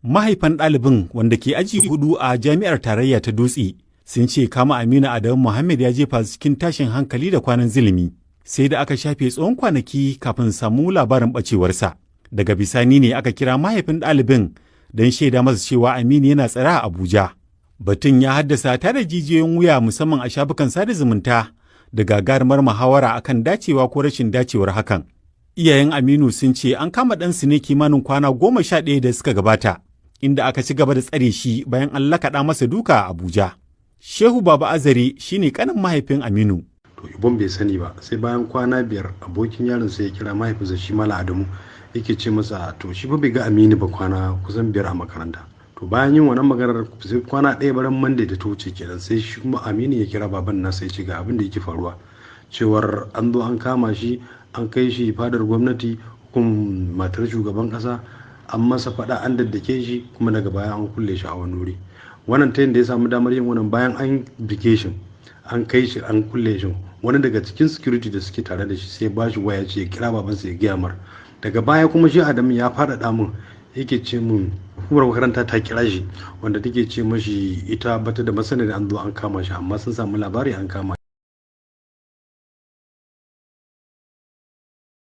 Mahaifan ɗalibin wanda ke aji 4 a jami'ar tarayya ta Dutse sun ce kama Aminu Adamu Muhammad ya jefa su cikin tashin hankali da kwanan zilimi, sai da aka shafe tsawon kwanaki kafin samu labarin ɓacewarsa. Daga bisani ne aka kira mahaifin ɗalibin don shaida masa cewa Aminu yana tsare a Abuja. Batun ya haddasa tada jijiyoyin wuya musamman a shafukan sada zumunta da gagarumar muhawara akan dacewa ko rashin dacewar hakan. Iyayen Aminu sun ce an kama ɗansu ne kimanin kwana 11 da suka gabata, inda aka ci gaba da tsare shi bayan an lakaɗa masa duka a Abuja. Shehu Baba Azare shine kanin mahaifin Aminu. To Ibon bai sani ba, sai bayan kwana 5 abokin yaron sai ya kira mahaifinsa shi Mala Adamu yake ce masa to shi ba bai ga Aminu ba kwana kusan 5 a makaranta. To bayan yin wannan maganar sai kwana 1 baran Monday da ta wuce kenan sai shi kuma Aminu ya kira baban nasa ya ce ga abin da yake faruwa. Cewar an zo an kama shi an kai shi fadar gwamnati hukum matar shugaban kasa an masa fada an daddake shi kuma daga baya an kulle shi a wani wuri. Wannan ta yin da ya samu damar yin wannan bayan an bike shi an kai shi an kulle shi, wani daga cikin security da suke tare da shi sai ba shi waya ce ya kira babansa ya gaya mar. Daga baya kuma shi Adamu ya faɗaɗa min yake ce min hukumar makaranta ta kira shi wanda take ce mashi ita bata da masanin an zo an kama shi amma sun samu labari an kama